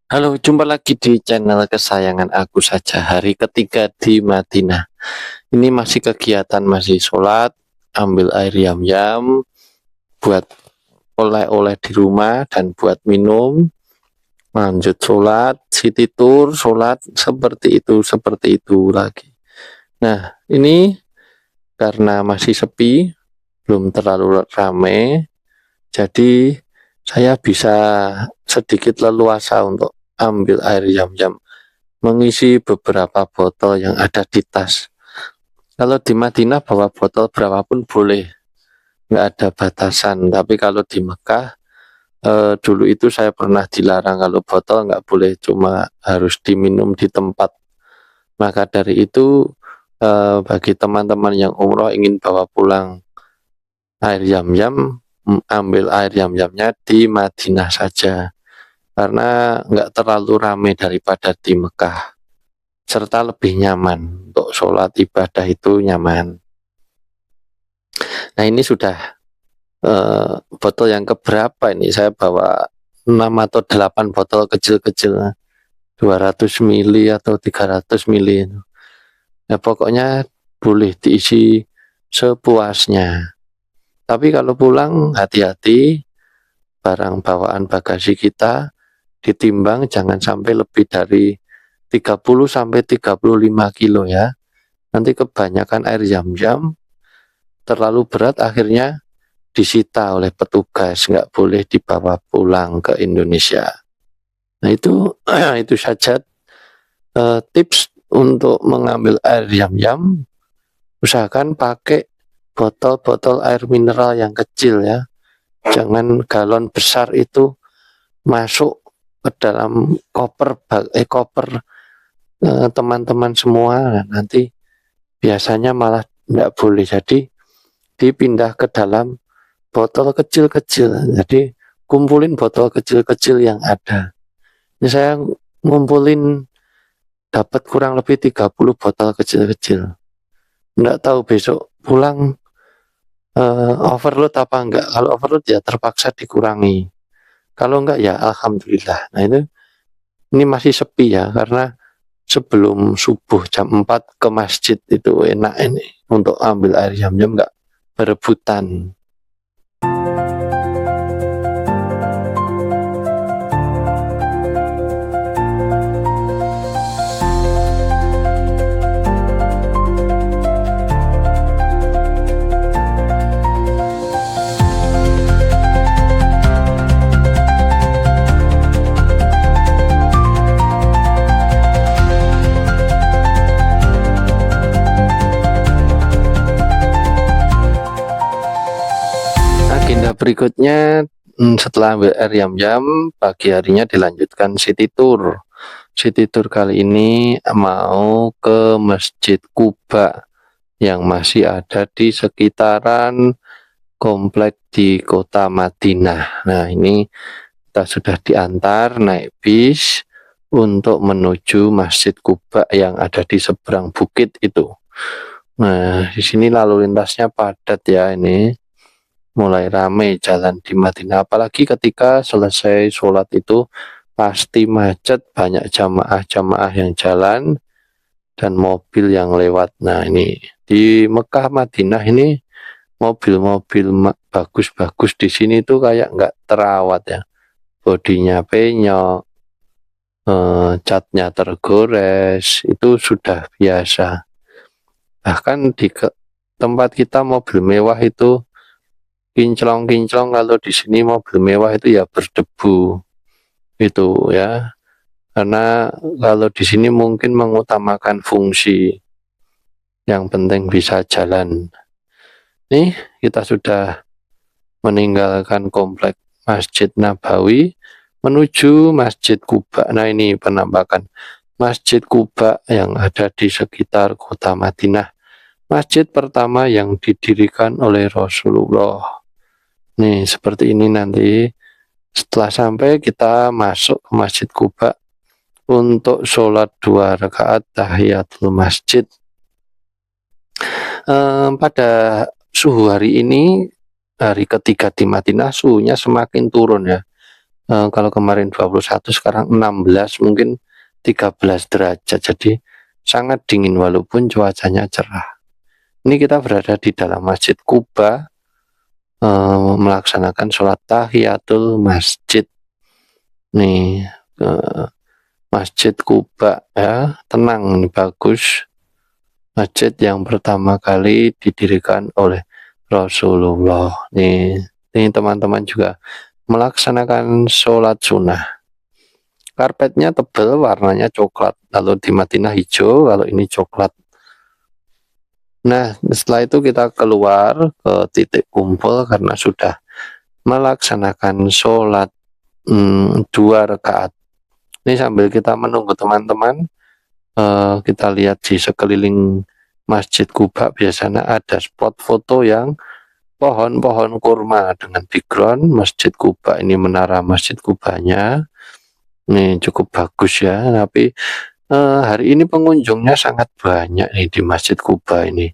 Halo, jumpa lagi di channel kesayangan aku saja. Hari ketiga di Madinah. Ini masih kegiatan, masih sholat, ambil air yam-yam, buat oleh-oleh di rumah dan buat minum. Lanjut sholat, city tour, sholat seperti itu lagi. Nah, ini karena masih sepi, belum terlalu ramai, jadi saya bisa sedikit leluasa untuk ambil air yam-yam, mengisi beberapa botol yang ada di tas. Kalau di Madinah bawa botol berapapun boleh, nggak ada batasan. Tapi kalau di Mekah, dulu itu saya pernah dilarang kalau botol nggak boleh, cuma harus diminum di tempat. Maka dari itu, bagi teman-teman yang umroh ingin bawa pulang air yam-yam, ambil air yam-yamnya di Madinah saja, karena nggak terlalu ramai daripada di Mekah, serta lebih nyaman untuk sholat ibadah itu nyaman. Nah, ini sudah botol yang keberapa ini, saya bawa 6 atau 8 botol kecil-kecil, 200 mili atau 300 mili. Nah, pokoknya boleh diisi sepuasnya. Tapi kalau pulang hati-hati, barang bawaan bagasi kita ditimbang jangan sampai lebih dari 30 sampai 35 kilo ya. Nanti kebanyakan air zam-zam terlalu berat, akhirnya disita oleh petugas, nggak boleh dibawa pulang ke Indonesia. Nah, itu itu saja tips untuk mengambil air yam-yam. Usahakan pakai botol-botol air mineral yang kecil ya, jangan galon besar itu masuk ke dalam koper teman-teman semua. Nah, nanti biasanya malah tidak boleh, jadi dipindah ke dalam botol kecil-kecil. Jadi kumpulin botol kecil-kecil yang ada. Ini saya ngumpulin dapat kurang lebih 30 botol kecil-kecil. Nggak tahu besok pulang overload apa enggak. Kalau overload ya terpaksa dikurangi. Kalau enggak ya alhamdulillah. Nah, ini masih sepi ya, karena sebelum subuh jam 4 ke masjid itu enak ini untuk ambil air zam-zam, enggak berebutan. Agenda berikutnya, setelah ambil air yam-yam, pagi harinya dilanjutkan city tour. City tour kali ini mau ke Masjid Kuba yang masih ada di sekitaran komplek di kota Madinah. Nah, ini kita sudah diantar naik bis untuk menuju Masjid Kuba yang ada di seberang bukit itu. Nah, di sini lalu lintasnya padat ya, ini mulai ramai jalan di Madinah, apalagi ketika selesai sholat itu pasti macet, banyak jamaah-jamaah yang jalan dan mobil yang lewat. Nah, ini di Mekah Madinah ini mobil-mobil bagus-bagus di sini tuh kayak nggak terawat ya, bodinya penyok, catnya tergores, itu sudah biasa. Bahkan di tempat kita mobil mewah itu kinclong-kinclong, kalau di sini mobil mewah itu ya berdebu itu ya, karena kalau di sini mungkin mengutamakan fungsi, yang penting bisa jalan. Nih, kita sudah meninggalkan komplek Masjid Nabawi menuju Masjid Kuba. Nah, ini penampakan Masjid Kuba yang ada di sekitar kota Madinah, masjid pertama yang didirikan oleh Rasulullah. Nih, seperti ini nanti. Setelah sampai, kita masuk ke Masjid Kuba untuk sholat 2 rakaat tahiyatul masjid. Pada suhu hari ini, hari ketiga di Madinah, suhunya semakin turun ya. Kalau kemarin 21, sekarang 16, mungkin 13 derajat. Jadi sangat dingin walaupun cuacanya cerah. Ini kita berada di dalam Masjid Quba, melaksanakan sholat tahiyatul masjid. Nih, Masjid Quba ya, tenang, ini bagus. Masjid yang pertama kali didirikan oleh Rasulullah. Nih, ini teman-teman juga melaksanakan sholat sunnah. Karpetnya tebal, warnanya coklat. Lalu di Madinah hijau, kalau ini coklat. Nah, setelah itu kita keluar ke titik kumpul karena sudah melaksanakan sholat 2 rakaat. Ini sambil kita menunggu teman-teman, kita lihat di sekeliling Masjid Quba biasanya ada spot foto yang pohon-pohon kurma dengan background Masjid Quba. Ini menara Masjid Qubanya. Ini cukup bagus ya, tapi hari ini pengunjungnya sangat banyak nih di Masjid Quba ini.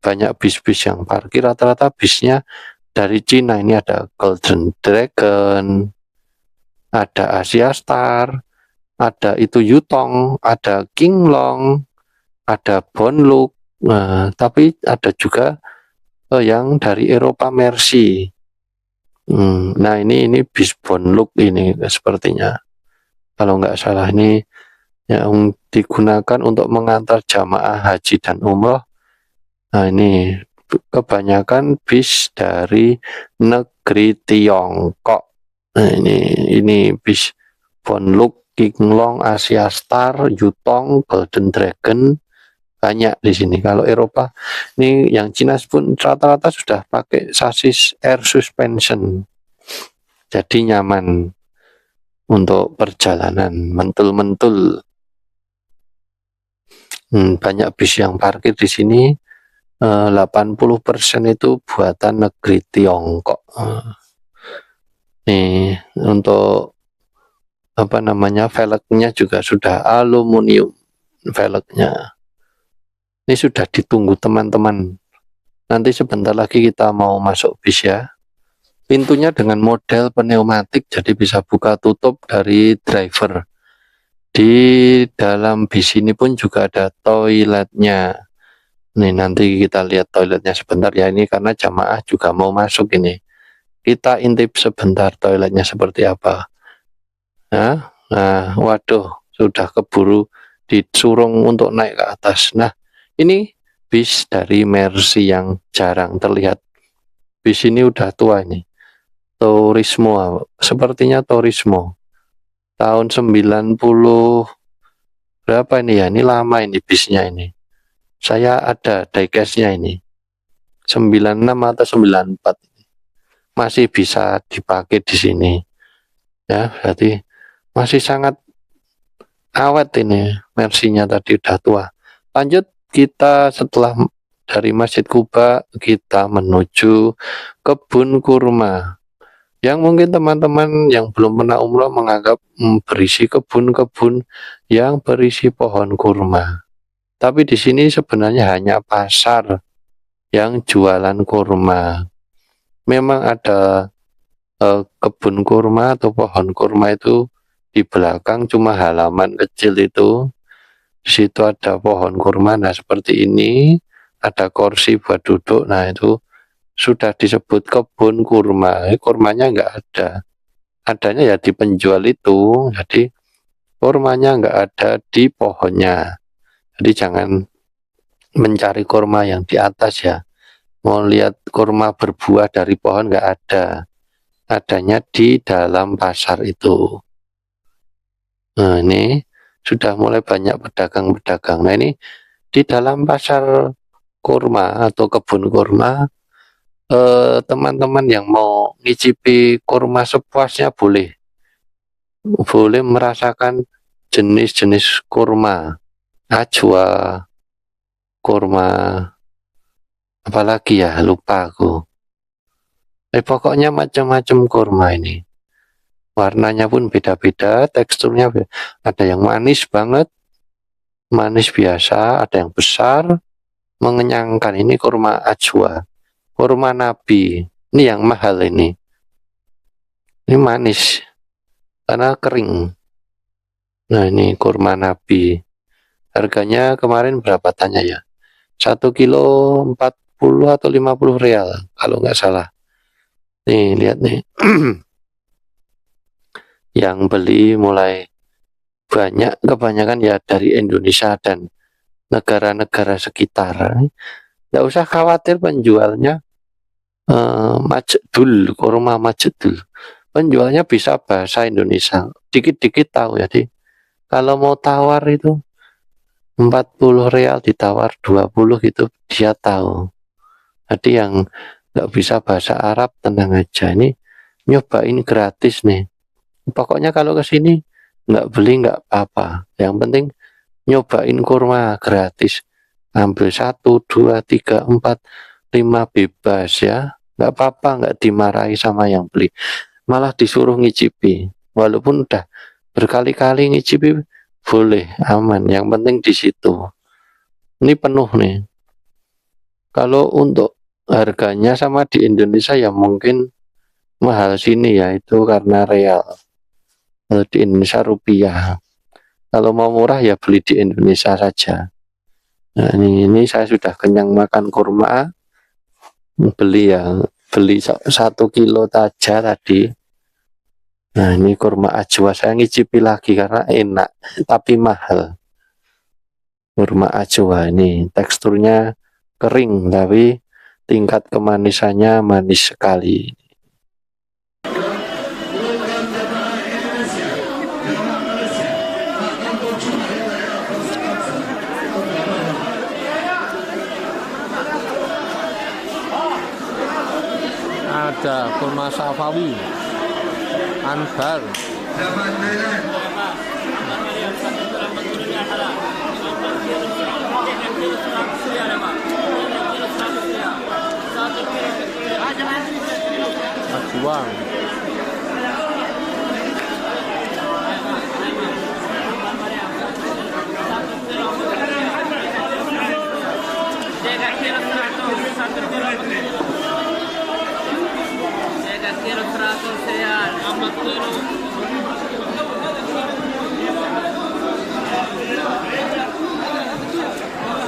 Banyak bis-bis yang parkir, rata-rata bisnya dari Cina. Ini ada Golden Dragon, ada Asia Star, ada itu Yutong, ada King Long, ada Bonlook. Nah, tapi ada juga yang dari Eropa Mercy. Nah, ini bis Bonlook ini sepertinya. Kalau nggak salah ini yang digunakan untuk mengantar jamaah haji dan umroh. Nah, ini kebanyakan bis dari negeri Tiongkok. Nah, ini bis Bonlook, King Long, Asia Star, Yutong, Golden Dragon, banyak di sini. Kalau Eropa ini yang Cina pun rata-rata sudah pakai sasis air suspension, jadi nyaman untuk perjalanan, mentul-mentul. Banyak bis yang parkir di sini, 80% itu buatan negeri Tiongkok. Nih, untuk apa namanya, velgnya juga sudah aluminium velgnya. Ini sudah ditunggu teman-teman. Nanti sebentar lagi kita mau masuk bis ya. Pintunya dengan model pneumatik, jadi bisa buka tutup dari driver. Di dalam bis ini pun juga ada toiletnya. Nih, nanti kita lihat toiletnya sebentar ya, ini karena jamaah juga mau masuk ini. Kita intip sebentar toiletnya seperti apa. Nah, waduh, sudah keburu disurung untuk naik ke atas. Nah, ini bis dari Mercy yang jarang terlihat. Bis ini udah tua ini. Turismo, sepertinya Turismo. Tahun 90 berapa ini ya? Ini lama ini bisnya ini. Saya ada diecast-nya ini. 96 atau 94. Masih bisa dipakai di sini. Ya, berarti masih sangat awet ini. Mercy-nya tadi udah tua. Lanjut, kita setelah dari Masjid Quba, kita menuju kebun kurma. Yang mungkin teman-teman yang belum pernah umroh menganggap berisi kebun-kebun yang berisi pohon kurma. Tapi di sini sebenarnya hanya pasar yang jualan kurma. Memang ada kebun kurma atau pohon kurma itu di belakang, cuma halaman kecil itu. Di situ ada pohon kurma. Nah, seperti ini, ada kursi buat duduk. Nah, itu sudah disebut kebun kurma. Kurmanya nggak ada. Adanya ya di penjual itu. Jadi kurmanya nggak ada di pohonnya. Jadi jangan mencari kurma yang di atas ya. Mau lihat kurma berbuah dari pohon nggak ada. Adanya di dalam pasar itu. Nah, ini sudah mulai banyak pedagang-pedagang. Nah, ini di dalam pasar kurma atau kebun kurma, teman-teman yang mau ngicipi kurma sepuasnya boleh merasakan jenis-jenis kurma, ajwa, kurma, apalagi ya, lupa aku. Pokoknya macam-macam kurma ini. Warnanya pun beda-beda, teksturnya ada yang manis banget, manis biasa, ada yang besar, mengenyangkan. Ini kurma ajwa, kurma nabi. Ini yang mahal ini. Ini manis. karena kering. Nah ini kurma Nabi, harganya kemarin berapa tanya ya, 1 kilo 40 atau 50 real kalau nggak salah. Nih lihat nih. Yang beli mulai banyak, kebanyakan ya dari Indonesia dan negara-negara sekitar. Nggak usah khawatir penjualnya majedul, kurma majedul. Penjualnya bisa bahasa Indonesia, dikit-dikit tahu ya. Kalau mau tawar itu 40 real ditawar 20 gitu, dia tahu. Jadi yang nggak bisa bahasa Arab tenang aja, ini nyobain gratis nih. Pokoknya kalau ke sini nggak beli nggak apa-apa. Yang penting nyobain kurma gratis. Ambil 1, 2, 3, 4, 5 bebas ya. Nggak apa-apa, nggak dimarahi sama yang beli. Malah disuruh ngicipi. Walaupun udah berkali-kali ngicipi, boleh, aman. Yang penting di situ. Ini penuh nih. Kalau untuk harganya sama di Indonesia ya mungkin mahal sini ya, itu karena real. Kalau di Indonesia rupiah. Kalau mau murah ya beli di Indonesia saja. Nah ini saya sudah kenyang makan kurma. Beli 1 kilo saja tadi. Nah ini kurma ajwa, saya ngicipi lagi karena enak tapi mahal. Kurma ajwa ini teksturnya kering tapi tingkat kemanisannya manis sekali. Ada kurma Safawi, Anbar, Ajwa.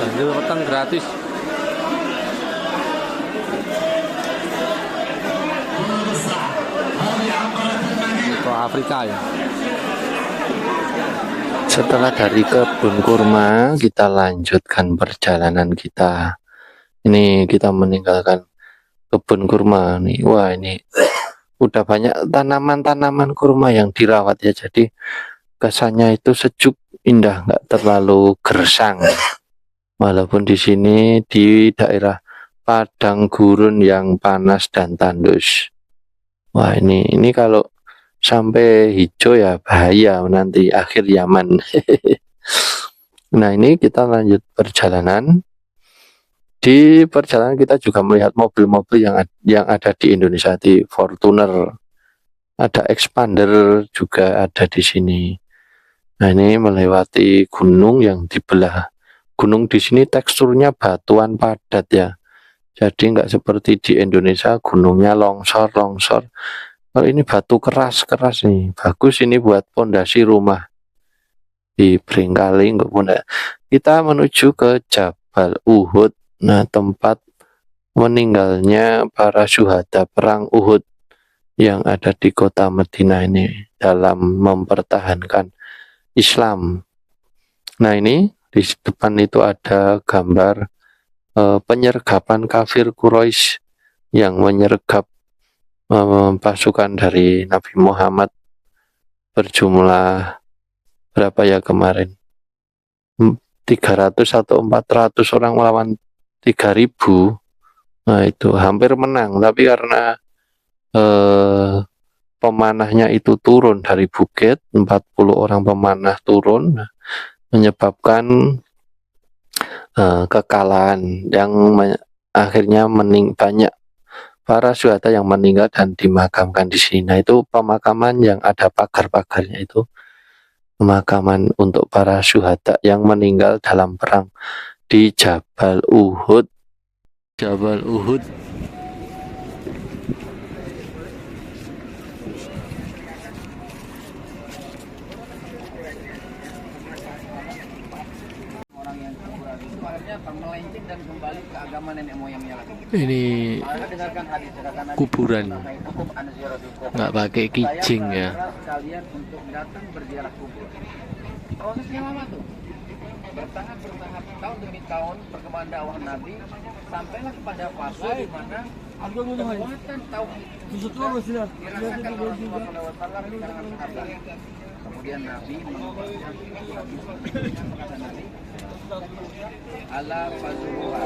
Ganjil petang gratis. Ke Afrika ya. Setelah dari kebun kurma, kita lanjutkan perjalanan kita. Ini kita meninggalkan kebun kurma nih. Wah ini udah banyak tanaman-tanaman kurma yang dirawat ya. Jadi kesannya itu sejuk, indah, nggak terlalu gersang. Walaupun di sini di daerah padang gurun yang panas dan tandus. Wah ini kalau sampai hijau ya bahaya nanti akhir Yaman. Nah ini kita lanjut perjalanan. Di perjalanan kita juga melihat mobil-mobil yang ada di Indonesia, di Fortuner, ada Expander juga ada di sini. Nah ini melewati gunung yang dibelah. Gunung di sini teksturnya batuan padat ya. Jadi nggak seperti di Indonesia gunungnya longsor. Kalau ini batu keras nih, bagus ini buat pondasi rumah. Di Bringkali nggak punya. Kita menuju ke Jabal Uhud. Nah tempat meninggalnya para syuhada perang Uhud yang ada di kota Madinah ini dalam mempertahankan Islam. Nah ini di depan itu ada gambar penyergapan kafir Quraisy yang menyergap pasukan dari Nabi Muhammad berjumlah berapa ya kemarin, 300 atau 400 orang melawan 3000. Nah itu hampir menang, tapi karena pemanahnya itu turun dari bukit, 40 orang pemanah turun, menyebabkan kekalahan yang akhirnya banyak para syuhada yang meninggal dan dimakamkan di sini. Nah itu pemakaman yang ada pagar-pagarnya, itu pemakaman untuk para syuhada yang meninggal dalam perang di Jabal Uhud. Jabal Uhud. melenceng dan kembali ke agama nenek moyangnya lagi. Ini Maka dengarkan hadis kata Nabi, kuburan. "Hukum an-ziyaratul qubur." Nggak pakai kijing Saya ya. melarang kalian untuk datang berziarah kubur. Prosesnya lama tuh. Bertahap tahun demi tahun perkembangan dakwah Nabi sampailah kepada fase di mana kekuatan tauhid dirasakan oleh Rasulullah SAW di kalangan sahabat. Kemudian Nabi mengeluarkan kata Nabi, ala fazruha.